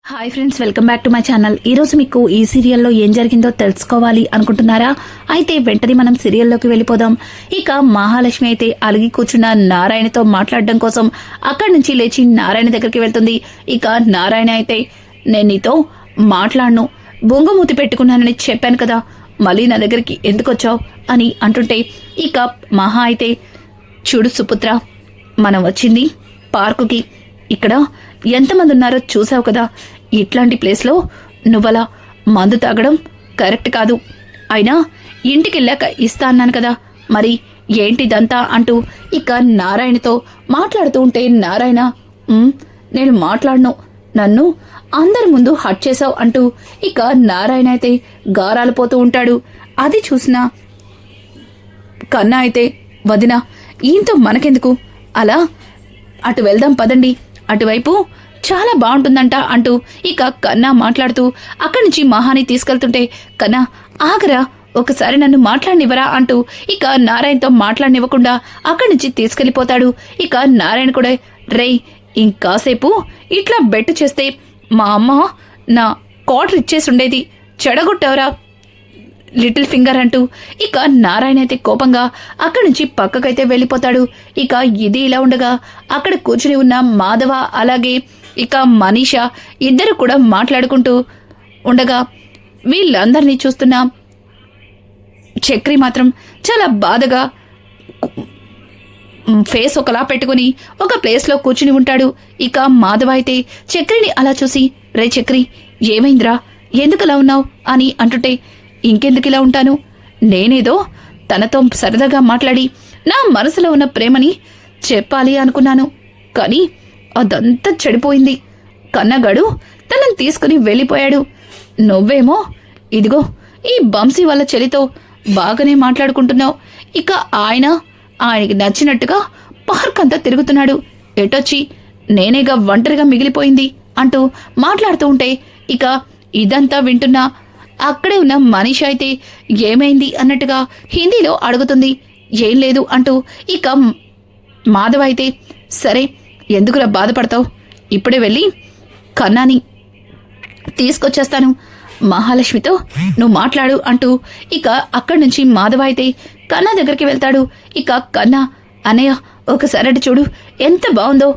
Hi friends, welcome back to my channel. ఈరోజు మీకు ఈ సీరియల్లో ఏం జరిగిందో తెలుసుకోవాలి అనుకుంటున్నారా? అయితే వెంటనే మనం సీరియల్లోకి వెళ్ళిపోదాం. ఇక మహాలక్ష్మి అయితే అలిగి కూర్చున్న నారాయణతో మాట్లాడడం కోసం అక్కడి నుంచి లేచి నారాయణ దగ్గరికి వెళ్తుంది. ఇక నారాయణ అయితే, నేను నీతో మాట్లాడను, బొంగమూతి పెట్టుకున్నానని చెప్పాను కదా, మళ్ళీ నా దగ్గరికి ఎందుకు వచ్చావు అని అంటుంటే, ఇక మహా అయితే, చూడు సుపుత్ర, మనం వచ్చింది పార్కుకి, ఇక్కడ ఎంతమంది ఉన్నారో చూసావు కదా, ఇట్లాంటి ప్లేస్లో నువ్వలా మందు తాగడం కరెక్ట్ కాదు. అయినా ఇంటికెళ్ళాక ఇస్తా అన్నాను కదా, మరి ఏంటిదంతా అంటూ ఇక నారాయణతో మాట్లాడుతూ ఉంటే, నారాయణ నేను మాట్లాడను, నన్ను అందరి ముందు హట్ చేసావు అంటూ ఇక నారాయణ అయితే గారాలు పోతూ ఉంటాడు. అది చూసిన కన్నా అయితే, వదినా ఈయంతో మనకెందుకు, అలా అటు వెళ్దాం పదండి, అటువైపు చాలా బాగుంటుందంట అంటూ ఇక కన్నా మాట్లాడుతూ అక్కడి నుంచి మహాని తీసుకెళ్తుంటే, కన్నా ఆగరా, ఒకసారి నన్ను మాట్లాడనివ్వరా అంటూ ఇక నారాయణతో మాట్లాడనివ్వకుండా అక్కడి నుంచి తీసుకెళ్లిపోతాడు. ఇక నారాయణ కూడా, రేయ్ ఇంకాసేపు ఇట్లా బెట్టు చేస్తే మా అమ్మ నా క్వార్టర్ ఇచ్చేసి ఉండేది, చెడగొట్టావరా లిటిల్ ఫింగర్ అంటూ ఇక నారాయణ అయితే కోపంగా అక్కడి నుంచి పక్కకైతే వెళ్ళిపోతాడు. ఇక ఇది ఇలా ఉండగా అక్కడ కూర్చుని ఉన్న మాధవ అలాగే ఇక మనీషా ఇద్దరు కూడా మాట్లాడుకుంటూ ఉండగా వీళ్ళందరినీ చూస్తున్న చక్రి మాత్రం చాలా బాధగా ఫేస్ ఒకలా పెట్టుకుని ఒక ప్లేస్లో కూర్చుని ఉంటాడు. ఇక మాధవ అయితే చక్రిని అలా చూసి, రే చక్రి ఏమైందిరా, ఎందుకలా ఉన్నావు అని అంటుంటే, ఇంకెందుకు ఇలా ఉంటాను, నేనేదో తనతో సరదాగా మాట్లాడి నా మనసులో ఉన్న ప్రేమని చెప్పాలి అనుకున్నాను, కానీ అదంతా చెడిపోయింది. కన్నగాడు తనని తీసుకుని వెళ్ళిపోయాడు. నువ్వేమో ఇదిగో ఈ బంశీ వాళ్ళ చెలితో బాగానే మాట్లాడుకుంటున్నావు. ఇక ఆయనకి నచ్చినట్టుగా పార్క్ అంతా తిరుగుతున్నాడు, ఎటొచ్చి నేనేగా ఒంటరిగా మిగిలిపోయింది అంటూ మాట్లాడుతూ ఉంటే, ఇక ఇదంతా వింటున్నా అక్కడే ఉన్న మనీష అయితే ఏమైంది అన్నట్టుగా హిందీలో అడుగుతుంది. ఏం లేదు అంటూ ఇక మాధవ అయితే, సరే ఎందుకురా బాధపడతావు, ఇప్పుడే వెళ్ళి కన్నాని తీసుకొచ్చేస్తాను, మహాలక్ష్మితో నువ్వు మాట్లాడు అంటూ ఇక అక్కడి నుంచి మాధవ అయితే కన్నా దగ్గరికి వెళ్తాడు. ఇక కన్నా, అన్నయ్య ఒకసారి అటు చూడు ఎంత బాగుందో,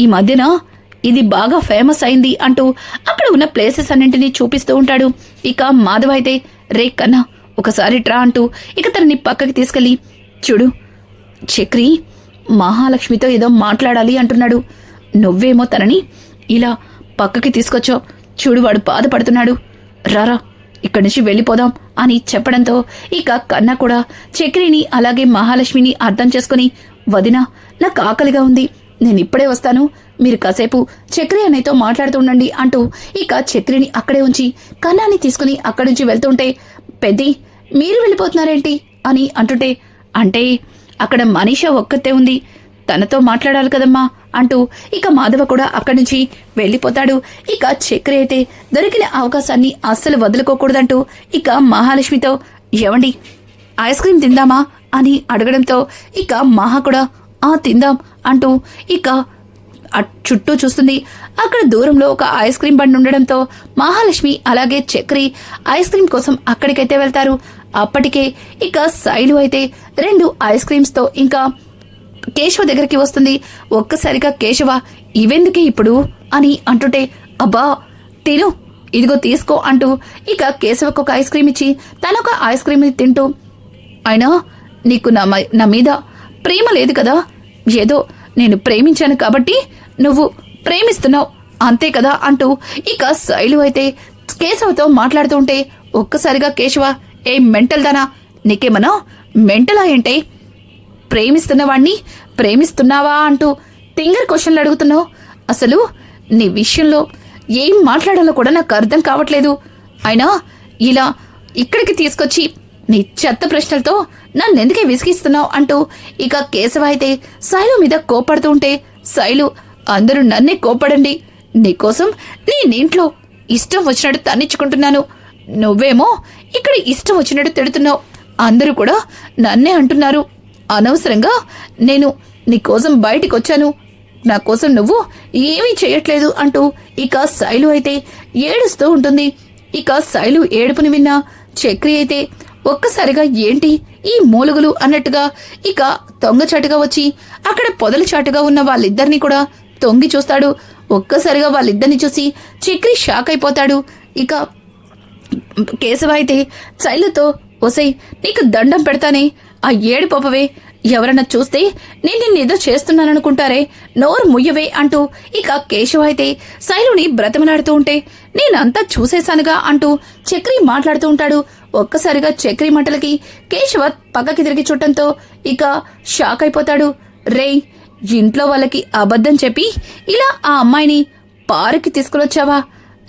ఈ మధ్యన ఇది బాగా ఫేమస్ అయింది అంటూ అక్కడ ఉన్న ప్లేసెస్ అన్నింటినీ చూపిస్తూ ఉంటాడు. ఇక మాధవ అయితే, రే కన్నా ఒకసారి ట్రా అంటూ ఇక తనని పక్కకి తీసుకెళ్ళి, చూడు చక్రి మహాలక్ష్మితో ఏదో మాట్లాడాలి అంటున్నాడు, నువ్వేమో తనని ఇలా పక్కకి తీసుకొచ్చావు, చూడు వాడు బాధపడుతున్నాడు, రారా ఇక్కడి నుంచి వెళ్ళిపోదాం అని చెప్పడంతో ఇక కన్నా కూడా చక్రిని అలాగే మహాలక్ష్మిని అర్థం చేసుకుని, వదినా నాకు ఆకలిగా ఉంది, నేను ఇప్పుడే వస్తాను, మీరు కాసేపు చక్రి అన్నయ్యతో మాట్లాడుతుండండి అంటూ ఇక చక్రిని అక్కడే ఉంచి కన్నాని తీసుకుని అక్కడి నుంచి వెళ్తుంటే, పెద్ది మీరు వెళ్ళిపోతున్నారేంటి అని అంటుంటే, అంటే అక్కడ మనీషా ఒక్కతే ఉంది, తనతో మాట్లాడాలి కదమ్మా అంటూ ఇక మాధవ కూడా అక్కడి నుంచి వెళ్ళిపోతాడు. ఇక చక్రి అయితే దొరికిన అవకాశాన్ని అస్సలు వదులుకోకూడదంటూ ఇక మహాలక్ష్మితో, ఏవండి ఐస్ క్రీమ్ తిందామా అని అడగడంతో ఇక మహా కూడా తిందాం అంటూ ఇక చుట్టూ చూస్తుంది. అక్కడ దూరంలో ఒక ఐస్ క్రీమ్ బండి ఉండడంతో మహాలక్ష్మి అలాగే చక్రి ఐస్ క్రీమ్ కోసం అక్కడికైతే వెళ్తారు. అప్పటికే ఇక శైలు అయితే 2 ఐస్ క్రీమ్స్ తో ఇంకా కేశవ దగ్గరికి వస్తుంది. ఒక్కసారిగా కేశవ, ఇవెందుకే ఇప్పుడు అని అంటుంటే, అబ్బా తిను, ఇదిగో తీసుకో అంటూ ఇక కేశవకు ఒక ఐస్ క్రీమ్ ఇచ్చి తనొక ఐస్ క్రీమ్ తింటూ, అయినా నీకు నా మీద ప్రేమ లేదు కదా, ఏదో నేను ప్రేమించాను కాబట్టి నువ్వు ప్రేమిస్తున్నావు అంతే కదా అంటూ ఇక శైలు అయితే కేశవతో మాట్లాడుతూ ఉంటే, ఒక్కసారిగా కేశవ, ఏ మెంటల్ దానా, నీకేమన్నా మెంటలా ఏంటే, ప్రేమిస్తున్నవాణ్ణి ప్రేమిస్తున్నావా అంటూ తింగర్ క్వశ్చన్లు అడుగుతున్నావు, అసలు నీ విషయంలో ఏం మాట్లాడాలో కూడా నాకు అర్థం కావట్లేదు, అయినా ఇలా ఇక్కడికి తీసుకొచ్చి నీ చెత్త ప్రశ్నలతో నన్నెందుకే విసిగిస్తున్నావు అంటూ ఇక కేశవ అయితే శైలు మీద కోపడుతూ ఉంటే, శైలు అందరూ నన్నే కోపడండి, నీకోసం నేనింట్లో ఇష్టం వచ్చినట్టు తన్నించుకుంటున్నాను, నువ్వేమో ఇక్కడ ఇష్టం వచ్చినట్టు తిడుతున్నావు, అందరూ కూడా నన్నే అంటున్నారు, అనవసరంగా నేను నీకోసం బయటికి వచ్చాను, నా కోసం నువ్వు ఏమీ చేయట్లేదు అంటూ ఇక శైలు అయితే ఏడుస్తూ ఉంటుంది. ఇక శైలు ఏడుపుని విన్న చక్రి అయితే ఒక్కసారిగా ఏంటి ఈ మూలుగులు అన్నట్టుగా ఇక తొంగచాటుగా వచ్చి అక్కడ పొదల చాటుగా ఉన్న వాళ్ళిద్దరినీ కూడా తొంగి చూస్తాడు. ఒక్కసారిగా వాళ్ళిద్దరిని చూసి చక్రి షాక్ అయిపోతాడు. ఇక కేశవ అయితే శైలుతో ఒసై నీకు దండం పెడతానే, ఆ ఏడు పాపవే, ఎవరన్నా చూస్తే నేను నిన్నేదో చేస్తున్నాననుకుంటారే, నోరు ముయ్యవే అంటూ ఇక కేశవ అయితే శైలుని బ్రతమలాడుతూ ఉంటే నేనంతా చూసేశానుగా అంటూ చక్రి మాట్లాడుతూ ఉంటాడు. ఒక్కసారిగా చక్రి మంటలకి కేశవ పక్కకి తిరిగి చుట్టంతో ఇక షాక్ అయిపోతాడు. రేయ్, ఇంట్లో వాళ్ళకి అబద్ధం చెప్పి ఇలా ఆ అమ్మాయిని పార్కి తీసుకునొచ్చావా?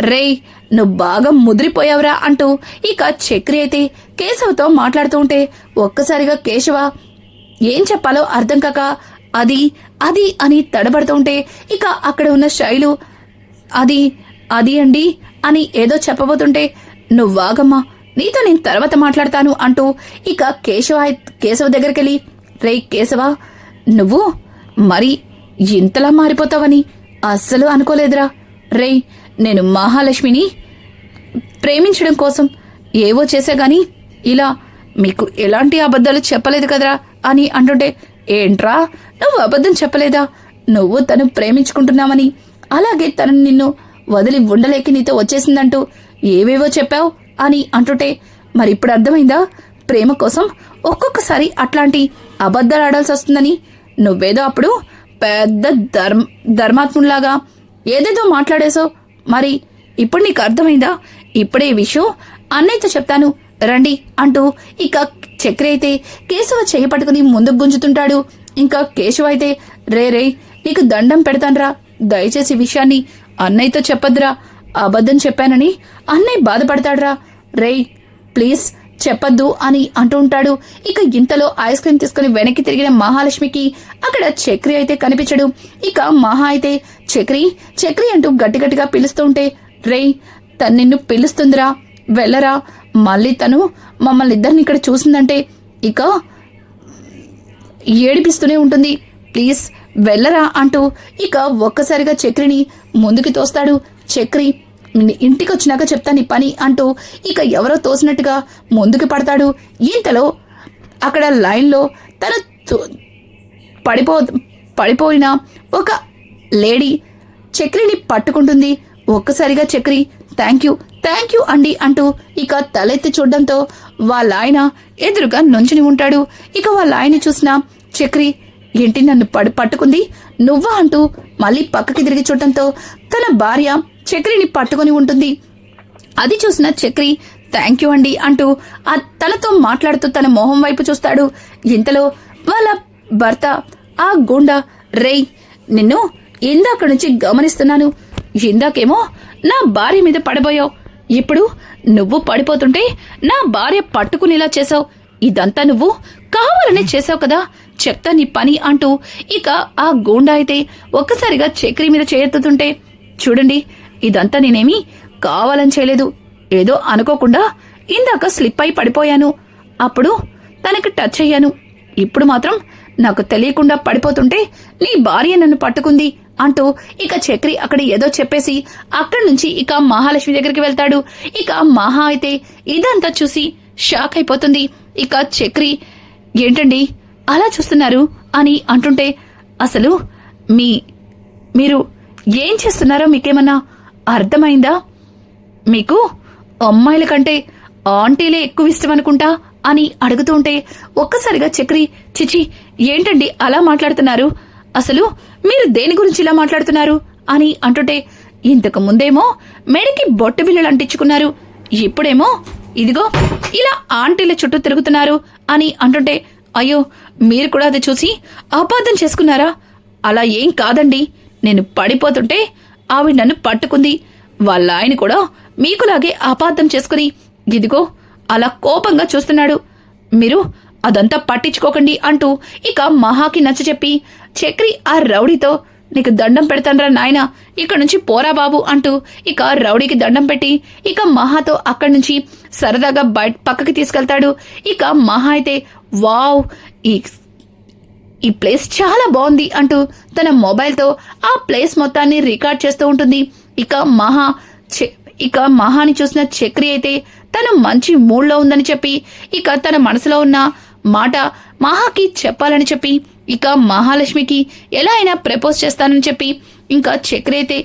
రేయ్, నువ్వు బాగా ముదిరిపోయావురా అంటూ ఇక చక్రి అయితే కేశవతో మాట్లాడుతూ ఉంటే ఒక్కసారిగా కేశవ ఏం చెప్పాలో అర్థం కాక అది అది అని తడబడుతూ ఉంటే ఇక అక్కడ ఉన్న శైలు అది అండి అని ఏదో చెప్పబోతుంటే నువ్వాగమ్మా, నీతో నేను తర్వాత మాట్లాడతాను అంటూ ఇక కేశవ దగ్గరికెళ్ళి రేయ్ కేశవ, నువ్వు మరి ఇంతలా మారిపోతావని అస్సలు అనుకోలేదురా. రేయ్, నేను మహాలక్ష్మిని ప్రేమించడం కోసం ఏవో చేశా గాని ఇలా మీకు ఎలాంటి అబద్ధాలు చెప్పలేదు కదరా అని అంటుంటే ఏంట్రా నువ్వు అబద్ధం చెప్పలేదా? నువ్వు తను ప్రేమించుకుంటున్నావని, అలాగే తను నిన్ను వదిలి ఉండలేక నీతో వచ్చేసిందంటూ ఏవేవో చెప్పావు అని అంటుంటే మరి ఇప్పుడు అర్థమైందా ప్రేమ కోసం ఒక్కొక్కసారి అట్లాంటి అబద్ధాలు ఆడాల్సి వస్తుందని? నువ్వేదో అప్పుడు పెద్ద ధర్మాత్ములాగా ఏదేదో మాట్లాడేసో, మరి ఇప్పుడు నీకు అర్థమైందా? ఇప్పుడే ఈ విషయం అన్నయ్యతో చెప్తాను రండి అంటూ ఇక చక్రి అయితే కేశవ చెయ్యి పట్టుకుని ముందుకు గుంజుతుంటాడు. ఇంకా కేశవ అయితే రే నీకు దండం పెడతాన్రా, దయచేసి విషయాన్ని అన్నయ్యతో చెప్పద్దురా, అబద్ధం చెప్పానని అన్నయ్య బాధపడతాడ్రా, రేయ్ ప్లీజ్ చెప్పద్దు అని అంటూ ఉంటాడు. ఇక ఇంతలో ఐస్ క్రీమ్ తీసుకుని వెనక్కి తిరిగిన మహాలక్ష్మికి అక్కడ చక్రి అయితే కనిపించడు. ఇక మహా అయితే చక్రి అంటూ గట్టిగట్టిగా పిలుస్తూ ఉంటే రేయ్, తను నిన్ను పిలుస్తుందిరా, వెళ్ళరా, మళ్ళీ తను మమ్మల్ని ఇద్దరిని ఇక్కడ చూసిందంటే ఇక ఏడిపిస్తూనే ఉంటుంది, ప్లీజ్ వెళ్ళరా అంటూ ఇక ఒక్కసారిగా చక్రిని ముందుకు తోస్తాడు. చక్రి ఇంటికి వచ్చినాక చెప్తా నీ పని అంటూ ఇక ఎవరో తోసినట్టుగా ముందుకు పడతాడు. ఇంతలో అక్కడ లైన్లో తను పడిపోయిన ఒక లేడీ చక్రిని పట్టుకుంటుంది. ఒక్కసారిగా చక్రి థ్యాంక్ యూ అండి అంటూ ఇక తలెత్తి చూడడంతో వాళ్ళ ఆయన ఎదురుగా నుంచుని ఉంటాడు. ఇక వాళ్ళ ఆయన చూసిన చక్రి ఏంటి నన్ను పట్టుకుంది నువ్వా అంటూ మళ్ళీ పక్కకి తిరిగి చూడటంతో తన భార్య చక్రిని పట్టుకుని ఉంటుంది. అది చూసిన చక్రి థ్యాంక్ యూ అండి అంటూ ఆ తనతో మాట్లాడుతూ తన మొహం వైపు చూస్తాడు. ఇంతలో వాళ్ళ భర్త ఆ గుండా రేయ్, నిన్ను ఇందాక నుంచి గమనిస్తున్నాను, ఇందాకేమో నా భార్య మీద పడబోయావు, ఇప్పుడు నువ్వు పడిపోతుంటే నా భార్య పట్టుకునేలా చేసావు, ఇదంతా నువ్వు కావాలనే చేసావు కదా, చెప్తా నీ పని అంటూ ఇక ఆ గూండా అయితే ఒక్కసారిగా చక్రి మీద చేయెత్తుతుంటే చూడండి, ఇదంతా నేనేమి కావాలని చేయలేదు, ఏదో అనుకోకుండా ఇందాక స్లిప్ అయి పడిపోయాను, అప్పుడు తనకి టచ్ అయ్యాను, ఇప్పుడు మాత్రం నాకు తెలియకుండా పడిపోతుంటే నీ భార్య నన్ను పట్టుకుంది అంటూ ఇక చక్రి అక్కడ ఏదో చెప్పేసి అక్కడి నుంచి ఇక మహాలక్ష్మి దగ్గరికి వెళ్తాడు. ఇక మహా అయితే ఇదంతా చూసి షాక్ అయిపోతుంది. ఇక చక్రి ఏంటండి అలా చూస్తున్నారు అని అంటుంటే అసలు మీరు ఏం చేస్తున్నారో మీకేమన్నా అర్థమైందా? మీకు అమ్మాయిల కంటే ఆంటీలే ఎక్కువ ఇష్టం అనుకుంటా అని అడుగుతూ ఉంటే ఒక్కసారిగా చక్రి చిచి ఏంటండి అలా మాట్లాడుతున్నారు, అసలు మీరు దేని గురించి ఇలా మాట్లాడుతున్నారు అని అంటుంటే ఇంతకు ముందేమో మెడకి బొట్టు బిళ్ళలు అంటించుకున్నారు, ఇప్పుడేమో ఇదిగో ఇలా ఆంటీల చుట్టూ తిరుగుతున్నారు అని అంటుంటే అయ్యో మీరు కూడా అది చూసి అపార్థం చేసుకున్నారా? అలా ఏం కాదండి, నేను పడిపోతుంటే ఆవిడ నన్ను పట్టుకుంది, వాళ్ళ ఆయన కూడా మీకులాగే అపార్థం చేసుకుని ఇదిగో అలా కోపంగా చూస్తున్నాడు, మీరు అదంతా పట్టించుకోకండి అంటూ ఇక మహాకి నచ్చచెప్పి చక్రి ఆ రౌడీతో నీకు దండం పెడతాన్రా నాయనా, ఇక్కడ నుంచి పోరా బాబు అంటూ ఇక రౌడీకి దండం పెట్టి ఇక మహాతో అక్కడి నుంచి సరదాగా పక్కకి తీసుకెళ్తాడు. ఇక మహా అయితే వావ్ ఈ ప్లేస్ చాలా బాగుంది అంటూ తన మొబైల్తో ఆ ప్లేస్ మొత్తాన్ని రికార్డ్ చేస్తూ ఉంటుంది. ఇక మహాని చూసిన చక్రి అయితే తను మంచి మూడ్లో ఉందని చెప్పి ఇక తన మనసులో ఉన్న మాట మహాకి చెప్పాలని చెప్పి ఇక మహాలక్ష్మికి ఎలా అయినా ప్రపోజ్ చేస్తానని చెప్పి ఇంకా చక్రి అయితే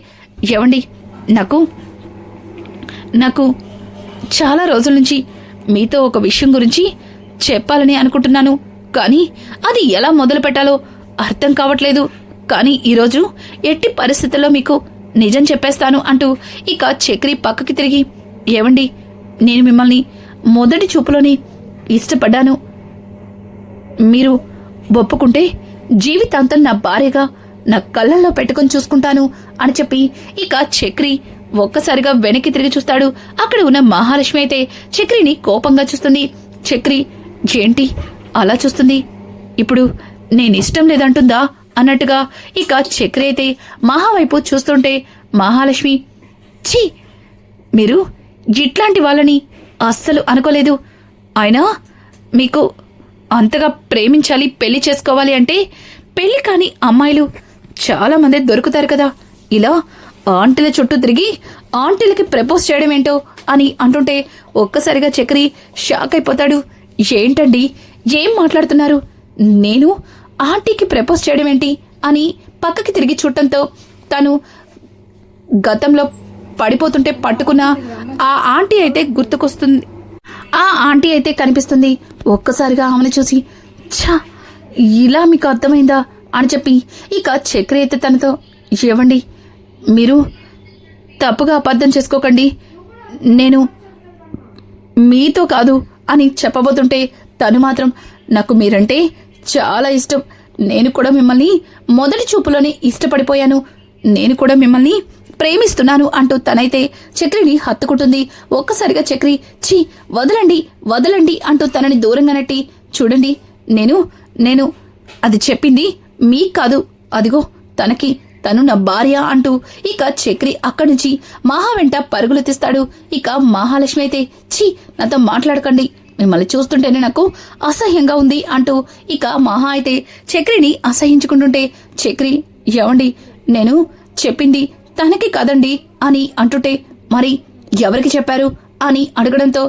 ఏవండి నాకు చాలా రోజుల నుంచి మీతో ఒక విషయం గురించి చెప్పాలని అనుకుంటున్నాను, కానీ అది ఎలా మొదలు పెట్టాలో అర్థం కావట్లేదు. కానీ ఈరోజు ఎట్టి పరిస్థితుల్లో మీకు నిజం చెప్పేస్తాను అంటూ ఇక చక్రి పక్కకి తిరిగి ఏవండి నేను మిమ్మల్ని మొదటి చూపులోనే ఇష్టపడ్డాను. మీరు ఒప్పుకుంటే జీవితాంతం నా భార్యగా నా కళ్ళల్లో పెట్టుకుని చూసుకుంటాను అని చెప్పి ఇక చక్రి ఒక్కసారిగా వెనక్కి తిరిగి చూస్తాడు. అక్కడ ఉన్న మహాలక్ష్మి అయితే చక్రిని కోపంగా చూస్తుంది. చక్రి ఏంటి అలా చూస్తుంది, ఇప్పుడు నేనిష్టం లేదంటుందా అన్నట్టుగా ఇక చక్రి అయితే మహావైపు చూస్తుంటే మహాలక్ష్మి ఛీ మీరు ఇట్లాంటి వాళ్ళని అస్సలు అనుకోలేదు. అయినా మీకు అంతగా ప్రేమించాలి పెళ్లి చేసుకోవాలి అంటే పెళ్లి కాని అమ్మాయిలు చాలా మంది దొరుకుతారు కదా, ఇలా ఆంటీల చుట్టూ తిరిగి ఆంటీలకి ప్రపోజ్ చేయడం ఏంటో అని అంటుంటే ఒక్కసారిగా చక్రి షాక్ అయిపోతాడు. ఏంటండి ఏం మాట్లాడుతున్నారు, నేను ఆంటీకి ప్రపోజ్ చేయడం ఏంటి అని పక్కకి తిరిగి చూడటంతో తను గతంలో పడిపోతుంటే పట్టుకున్న ఆ ఆంటీ అయితే గుర్తుకొస్తుంది. ఆ ఆంటీ అయితే కనిపిస్తుంది. ఒక్కసారిగా ఆమెను చూసి ఛా ఇలా మీకు అర్థమైందా అని చెప్పి ఇక చక్రి అయితే తనతో ఏవండి మీరు తప్పుగా అబద్ధం చేసుకోకండి, నేను మీతో కాదు అని చెప్పబోతుంటే తను మాత్రం నాకు మీరంటే చాలా ఇష్టం, నేను కూడా మిమ్మల్ని మొదటి చూపులోనే ఇష్టపడిపోయాను, నేను కూడా మిమ్మల్ని ప్రేమిస్తున్నాను అంటూ తనైతే చక్రిని హత్తుకుంటుంది. ఒక్కసారిగా చక్రి ఛీ వదలండి వదలండి అంటూ తనని దూరంగా నెట్టి చూడండి నేను అది చెప్పింది మీకు కాదు, అదిగో తను నా భార్య అంటూ ఇక చక్రి అక్కడి నుంచి మహా వెంట పరుగులు తీస్తాడు. ఇక మహాలక్ష్మి అయితే ఛీ నాతో మాట్లాడకండి, మిమ్మల్ని చూస్తుంటేనే నాకు అసహ్యంగా ఉంది అంటూ ఇక మహా అయితే చక్రిని అసహించుకుంటుంటే చక్రి ఏవండి నేను చెప్పింది తనకి కదండి అని అంటుంటే మరి ఎవరికి చెప్పారు అని అడగడంతో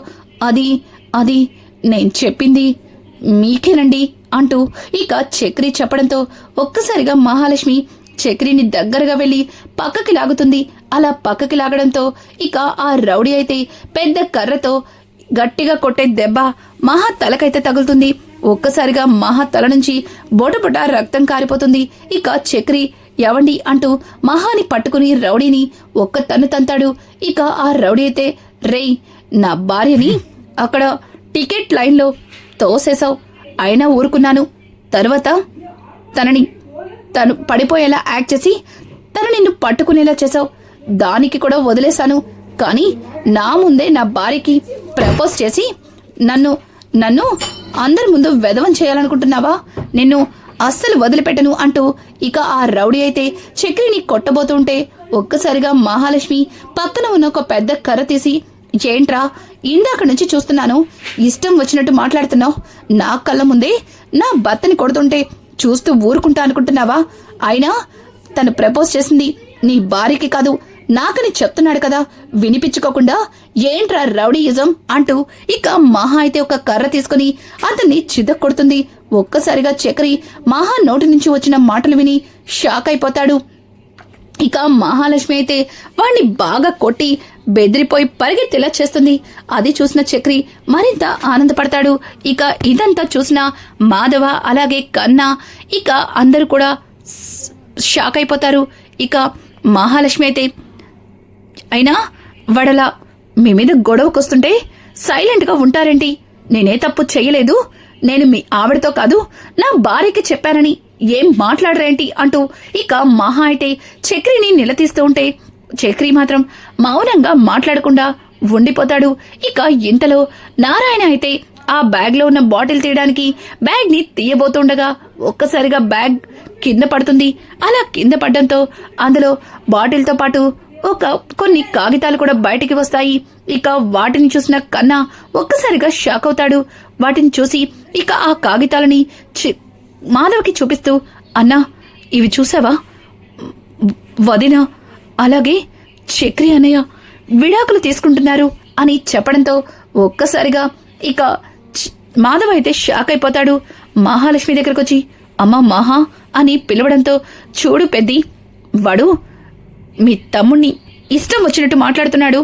అది నేను చెప్పింది మీకేనండి అంటూ ఇక చక్రి చెప్పడంతో ఒక్కసారిగా మహాలక్ష్మి చక్రిని దగ్గరగా వెళ్లి పక్కకి లాగుతుంది. అలా పక్కకి లాగడంతో ఇక ఆ రౌడీ అయితే పెద్ద కర్రతో గట్టిగా కొట్టే దెబ్బ మహా తలకైతే తగులుతుంది. ఒక్కసారిగా మహా తల నుంచి బొటబొట రక్తం కారిపోతుంది. ఇక చక్రి ఎవండి అంటూ మహాని పట్టుకుని రౌడీని ఒక్క తన్ను తంతాడు. ఇక ఆ రౌడీ అయితే రేయ్ నా భార్యని అక్కడ టికెట్ లైన్లో తోసేసావు, అయినా ఊరుకున్నాను, తర్వాత తను పడిపోయేలా యాక్ట్ చేసి తను నిన్ను పట్టుకునేలా చేసావు, దానికి కూడా వదిలేశాను, కానీ నా ముందే నా భార్యకి ప్రపోజ్ చేసి నన్ను అందరి ముందు వెధవం చేయాలనుకుంటున్నావా, నిన్ను అస్సలు వదిలిపెట్టను అంటూ ఇక ఆ రౌడీ అయితే చక్రిని కొట్టబోతుంటే ఒక్కసారిగా మహాలక్ష్మి పక్కన ఉన్న ఒక పెద్ద కర్ర తీసి ఏంట్రా ఇందాక నుంచి చూస్తున్నాను ఇష్టం వచ్చినట్టు మాట్లాడుతున్నావు, నా కళ్ళ ముందే నా భర్తని కొడుతుంటే చూస్తూ ఊరుకుంటా అనుకుంటున్నావా, అయినా తను ప్రపోజ్ చేసింది నీ భార్యకి కాదు నాకని చెప్తున్నాడు కదా, వినిపించుకోకుండా ఏంట్రా రౌడీయిజం అంటూ ఇక మహా అయితే ఒక కర్ర తీసుకుని అతన్ని చితక్ కొడుతుంది. ఒక్కసారిగా చక్రి మహా నోటి నుంచి వచ్చిన మాటలు విని షాక్ అయిపోతాడు. ఇక మహాలక్ష్మి అయితే వాణ్ణి బాగా కొట్టి బెదిరిపోయి పరిగెత్తేలా చేస్తుంది. అది చూసిన చక్రి మరింత ఆనందపడతాడు. ఇక ఇదంతా చూసిన మాధవ అలాగే కన్నా ఇక అందరూ కూడా షాక్ అయిపోతారు. ఇక మహాలక్ష్మి అయితే అయినా వడలా మీ మీద గొడవకొస్తుంటే సైలెంట్గా ఉంటారేంటి, నేనే తప్పు చెయ్యలేదు, నేను మీ ఆవిడతో కాదు నా భార్యకి చెప్పానని ఏం మాట్లాడరేంటి అంటూ ఇక మహా అయితే చక్రిని నిలదీస్తూ ఉంటే చక్రి మాత్రం మౌనంగా మాట్లాడకుండా ఉండిపోతాడు. ఇక ఇంతలో నారాయణ అయితే ఆ బ్యాగ్ లో ఉన్న బాటిల్ తీయడానికి బ్యాగ్ ని తీయబోతుండగా ఒక్కసారిగా బ్యాగ్ కింద పడుతుంది. అలా కింద పడడంతో అందులో బాటిల్ తో పాటు కొన్ని కాగితాలు కూడా బయటికి వస్తాయి. ఇక వాటిని చూసిన కన్నా ఒక్కసారిగా షాక్ అవుతాడు. వాటిని చూసి ఇక ఆ కాగితాలని మాధవ్కి చూపిస్తూ, అన్నా ఇవి చూసావా, వదిన అలాగే చక్రి అన్నయ్య విడాకులు తీసుకుంటున్నారు అని చెప్పడంతో ఒక్కసారిగా ఇక మాధవ్ అయితే షాక్ అయిపోతాడు. మహాలక్ష్మి దగ్గరకు వచ్చి, అమ్మా మహా అని పిలవడంతో, చూడు పెద్ది, వాడు మీ తమ్ముణ్ణి ఇష్టం వచ్చినట్టు మాట్లాడుతున్నాడు.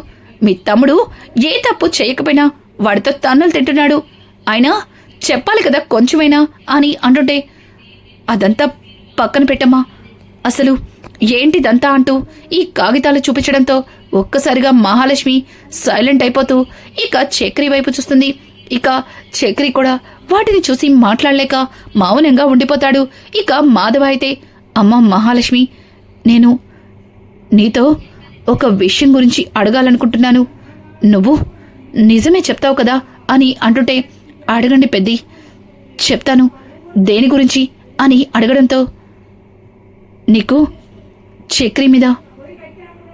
మీ తమ్ముడు ఏ తప్పు చేయకపోయినా వాడితో తన్నులు తింటున్నాడు. అయినా చెప్పాలి కదా కొంచెమైనా అని అంటుంటే, అదంతా పక్కన పెట్టమ్మా, అసలు ఏంటిదంతా అంటూ ఈ కాగితాలు చూపించడంతో ఒక్కసారిగా మహాలక్ష్మి సైలెంట్ అయిపోతూ ఇక చక్రి వైపు చూస్తుంది. ఇక చక్రి కూడా వాటిని చూసి మాట్లాడలేక మౌనంగా ఉండిపోతాడు. ఇక మాధవ అయితే, అమ్మ మహాలక్ష్మి, నేను నీతో ఒక విషయం గురించి అడగాలనుకుంటున్నాను. నువ్వు నిజమే చెప్తావు కదా అని అంటుంటే, అడగండి పెద్ది, చెప్తాను. దేని గురించి అని అడగడంతో, నీకు చక్రి మీద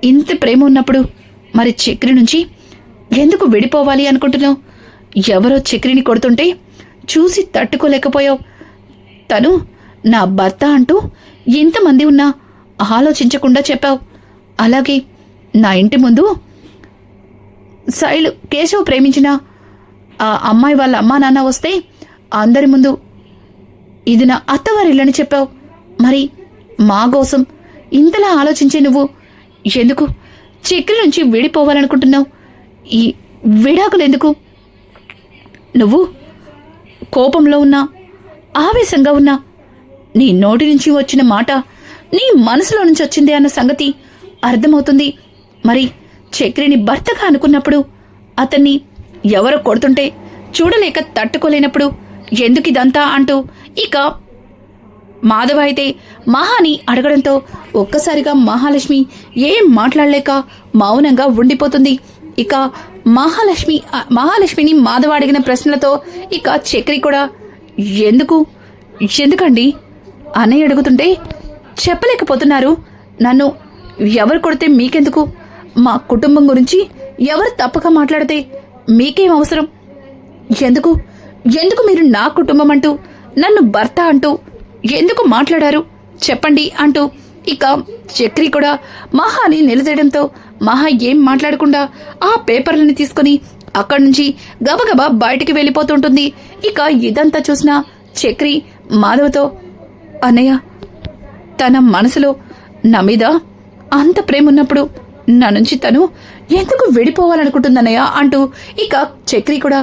ఇంత ప్రేమ ఉన్నప్పుడు మరి చక్రి నుంచి ఎందుకు విడిపోవాలి అనుకుంటున్నావు? ఎవరో చక్రిని కొడుతుంటే చూసి తట్టుకోలేకపోయావు. తను నా భర్త అంటూ ఎంతమంది ఉన్నా ఆలోచించకుండా చెప్పావు. అలాగే నా ఇంటి ముందు శైలు కేశవ్ ప్రేమించిన ఆ అమ్మాయి వాళ్ళ అమ్మా నాన్న వస్తే అందరి ముందు ఇది నా అత్తవారిల్లని చెప్పావు. మరి మా కోసం ఇంతలా ఆలోచించే నువ్వు ఎందుకు చక్రి నుంచి విడిపోవాలనుకుంటున్నావు? ఈ విడాకులు ఎందుకు? నువ్వు కోపంలో ఉన్నా, ఆవేశంగా ఉన్నా, నీ నోటి నుంచి వచ్చిన మాట నీ మనసులో నుంచి వచ్చిందే అన్న సంగతి అర్థమవుతుంది. మరి చక్రిని భర్తగా అనుకున్నప్పుడు అతన్ని ఎవరో కొడుతుంటే చూడలేక తట్టుకోలేనప్పుడు ఎందుకు ఇదంతా అంటూ ఇక మాధవ అయితే మహాని అడగడంతో ఒక్కసారిగా మహాలక్ష్మి ఏం మాట్లాడలేక మౌనంగా ఉండిపోతుంది. ఇక మహాలక్ష్మిని మాధవ అడిగిన ప్రశ్నలతో ఇక చక్రి కూడా, ఎందుకండి అన్నయ్య అడుగుతుంటే చెప్పలేకపోతున్నారు? నన్ను ఎవరు కొడితే మీకెందుకు? మా కుటుంబం గురించి ఎవరు తప్పక మాట్లాడితే మీకేం అవసరం? ఎందుకు మీరు నా కుటుంబం అంటూ నన్ను భర్త అంటూ ఎందుకు మాట్లాడారు చెప్పండి అంటూ ఇక చక్రి కూడా మహాని నిలదీయడంతో మహా ఏం మాట్లాడకుండా ఆ పేపర్లని తీసుకుని అక్కడి నుంచి గబగబా బయటికి వెళ్ళిపోతుంటుంది. ఇక ఇదంతా చూసిన చక్రి మాధవ్తో, అన్నయ్య, తన మనసులో నా మీద అంత ప్రేమ ఉన్నప్పుడు నా నుంచి తను ఎందుకు విడిపోవాలనుకుంటుందన్నయ్య అంటూ ఇక చక్రి కూడా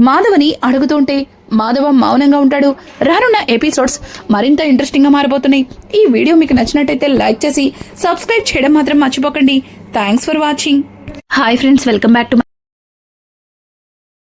మాధవని అడుగుతుంటే మాధవ మౌనంగా ఉంటాడు. రానున్న ఎపిసోడ్స్ మరింత ఇంట్రెస్టింగ్ గా మారబోతున్నాయి. ఈ వీడియో మీకు నచ్చినట్టయితే లైక్ చేసి సబ్స్క్రైబ్ చేయడం మాత్రం మర్చిపోకండి. Thanks for watching. Hi friends, welcome back to